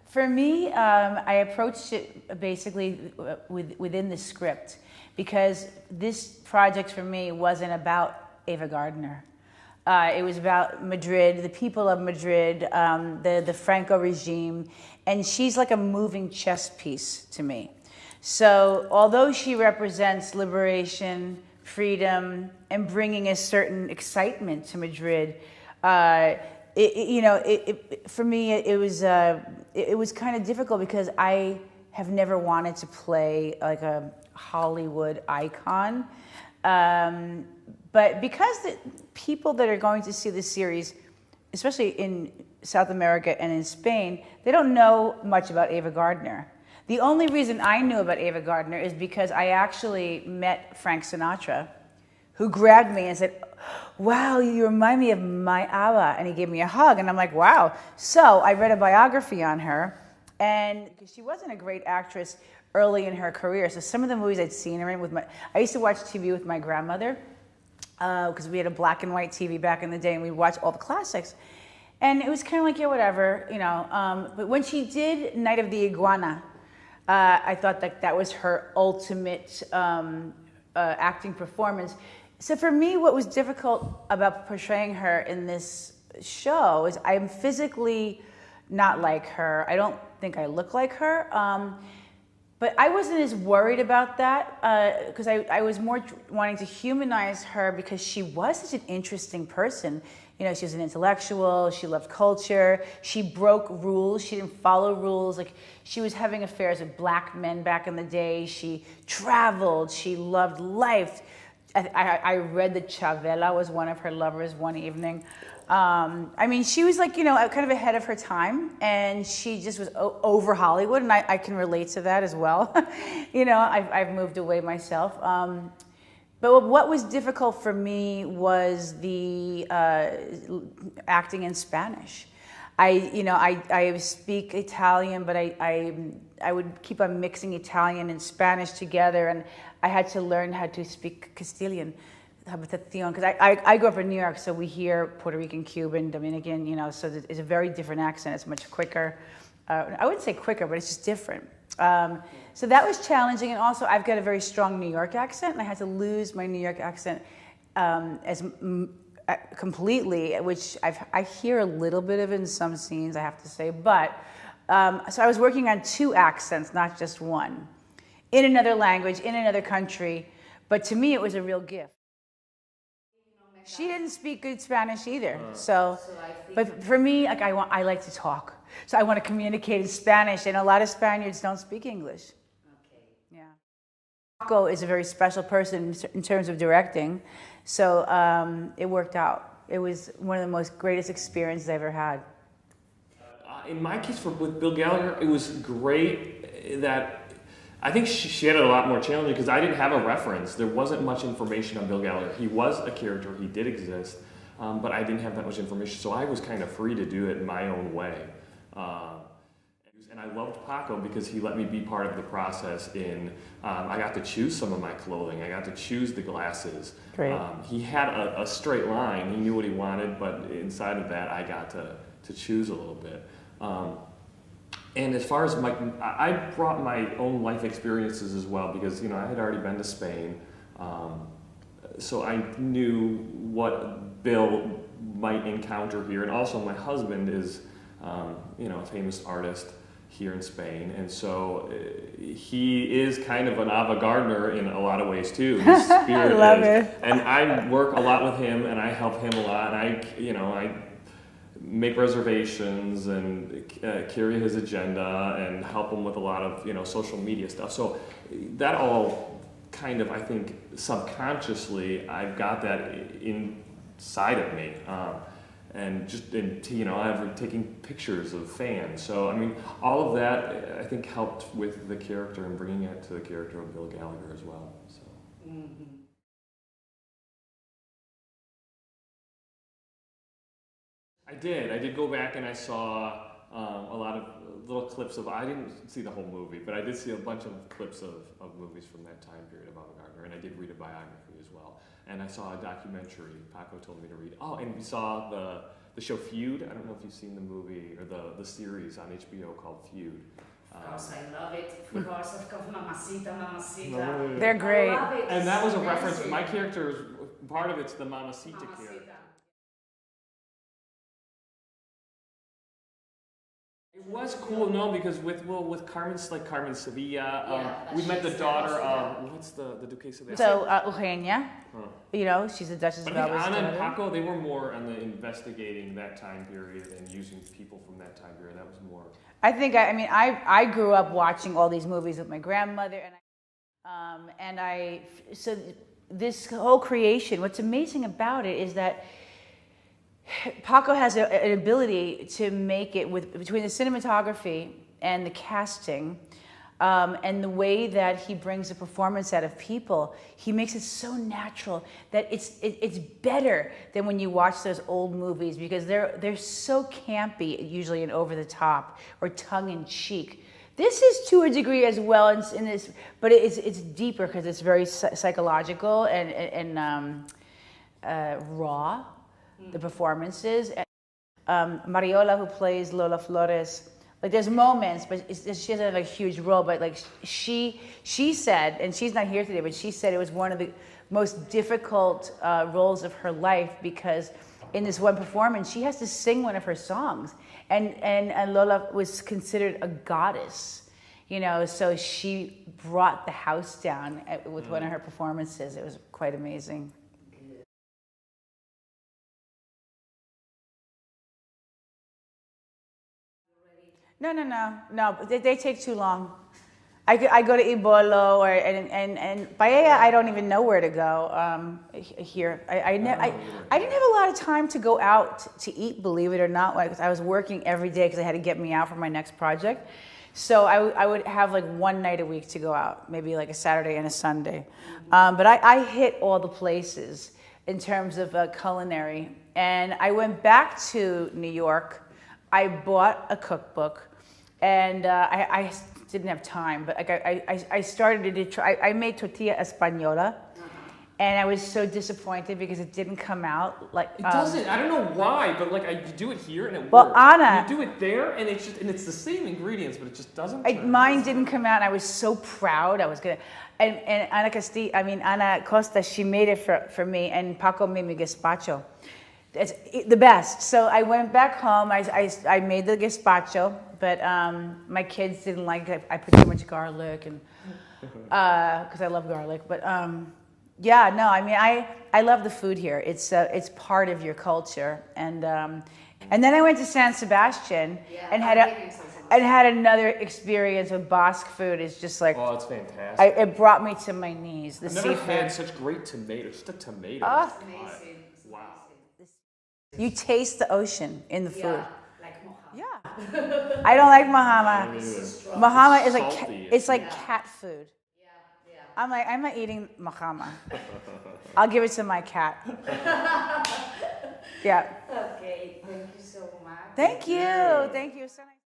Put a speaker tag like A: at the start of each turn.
A: For me, I approached it basically within the script, because this project for me wasn't about Ava Gardner. It was about Madrid, the people of Madrid, the Franco regime, and she's like a moving chess piece to me. So although she represents liberation, freedom, and bringing a certain excitement to Madrid, for me, it was kind of difficult because I have never wanted to play like a Hollywood icon. But because the people that are going to see this series, especially in South America and in Spain, they don't know much about Ava Gardner. The only reason I knew about Ava Gardner is because I actually met Frank Sinatra, who grabbed me and said, "Wow, you remind me of my Ava," and he gave me a hug, and I'm like, wow. So I read a biography on her, and she wasn't a great actress early in her career, so some of the movies I'd seen her in I used to watch TV with my grandmother, because we had a black and white TV back in the day, and we'd watch all the classics. And it was kind of like, yeah, whatever, but when she did Night of the Iguana, I thought that was her ultimate acting performance. So for me, what was difficult about portraying her in this show is I'm physically not like her. I don't think I look like her. But I wasn't as worried about that because I was more wanting to humanize her because she was such an interesting person. She was an intellectual, she loved culture, she broke rules, she didn't follow rules. Like, she was having affairs with black men back in the day, she traveled, she loved life. I read that Chavela was one of her lovers one evening. She was like, kind of ahead of her time, and she just was over Hollywood, and I can relate to that as well. I've moved away myself. But what was difficult for me was the acting in Spanish. I speak Italian, but I would keep on mixing Italian and Spanish together, and I had to learn how to speak Castilian. Because I grew up in New York, so we hear Puerto Rican, Cuban, Dominican, so it's a very different accent. It's much quicker. I wouldn't say quicker, but it's just different. So that was challenging, and also I've got a very strong New York accent, and I had to lose my New York accent completely, which I hear a little bit of in some scenes, I have to say. But so I was working on 2 accents, not just one, in another language, in another country. But to me, it was a real gift. She didn't speak good Spanish either. But for me, like I like to talk. So I want to communicate in Spanish, and a lot of Spaniards don't speak English. Okay. Yeah. Paco is a very special person in terms of directing. So it worked out. It was one of the most greatest experiences I ever had.
B: In my case with Bill Gallagher, it was great that I think she had it a lot more challenging because I didn't have a reference. There wasn't much information on Bill Gallagher. He was a character, he did exist, but I didn't have that much information, so I was kind of free to do it in my own way. And I loved Paco because he let me be part of the process I got to choose some of my clothing, I got to choose the glasses.
A: Great.
B: He had a straight line, he knew what he wanted, but inside of that I got to choose a little bit. And as far as I brought my own life experiences as well because, I had already been to Spain. So I knew what Bill might encounter here. And also my husband is, a famous artist here in Spain. And so he is kind of an Ava Gardner in a lot of ways too. His spirit
A: I love it.
B: And I work a lot with him and I help him a lot. And I make reservations and carry his agenda and help him with a lot of social media stuff. So that all kind of, I think, subconsciously I've got that inside of me, and just I've taking pictures of fans. So all of that I think helped with the character and bringing it to the character of Bill Gallagher as well. So. Mm-hmm. I did go back and I saw a lot of little clips I didn't see the whole movie, but I did see a bunch of clips of movies from that time period of Ava Gardner, and I did read a biography as well. And I saw a documentary Paco told me to read. Oh, and we saw the the show Feud. I don't know if you've seen the movie or the series on HBO called Feud.
C: Of course, I love it. Of course, Mamacita, Mamacita.
A: They're great.
C: I love it.
B: And that was a
C: It's
B: reference.
C: amazing.
B: My character is part of it's the Mamacita character.
C: Mamacita.
B: It was cool, no, because with Carmen, like Carmen Sevilla, we met the
C: she's
B: daughter
C: Sevilla.
B: of what's the Duquesa de
A: So Eugenia,
B: Huh.
A: you know, she's the Duchess
B: But
A: of
B: I think
A: Alba's
B: Ana and
A: daughter.
B: Paco, they were more on the investigating that time period and using people from that time period. That was more.
A: I think I grew up watching all these movies with my grandmother, so this whole creation. What's amazing about it is that Paco has an ability to make it between the cinematography and the casting, and the way that he brings a performance out of people. He makes it so natural that it's better than when you watch those old movies, because they're so campy usually and over the top or tongue in cheek. This is to a degree as well in this, but it's deeper because it's very psychological and raw. The performances. Mariola, who plays Lola Flores, like there's moments, but she doesn't have a huge role. But like she said, and she's not here today, but she said it was one of the most difficult roles of her life, because in this one performance she has to sing one of her songs, and Lola was considered a goddess, you know. So she brought the house down with one of her performances. It was quite amazing. No. They take too long. I go to Ibolo and Paella. I don't even know where to go here. I didn't have a lot of time to go out to eat, believe it or not. Like, I was working every day because I had to get me out for my next project. So I would have like one night a week to go out, maybe like a Saturday and a Sunday. But I hit all the places in terms of culinary. And I went back to New York. I bought a cookbook, and I didn't have time, but like I started to try. I made tortilla española, and I was so disappointed because it didn't come out like.
B: It doesn't. I don't know why, but like you do it here and it
A: Well,
B: works.
A: Ana,
B: you do it there, and it's the same ingredients, but it just doesn't.
A: Mine didn't come out, and I was so proud. I was gonna. And Ana Costa, she made it for me, and Paco made me gazpacho. It's the best. So I went back home. I made the gazpacho, but my kids didn't like it. I put too much garlic, and because I love garlic. But yeah, no. I mean, I love the food here. It's part of your culture. And then I went to San Sebastian and had another experience with Basque food. It's just like,
B: oh, it's fantastic.
A: It brought me to my knees.
B: I've never had such great tomatoes. Just a tomato.
C: It's amazing.
B: Wow.
A: You taste the ocean in the food.
C: Yeah, like Mohammed.
A: Yeah. I don't like mahama. Mahama is like
B: Salty.
A: it's like cat food.
C: Yeah.
A: I'm like, I'm not eating mahama. I'll give it to my cat. Yeah.
C: Okay, thank you so much.
A: Thank you. Thank you. So nice.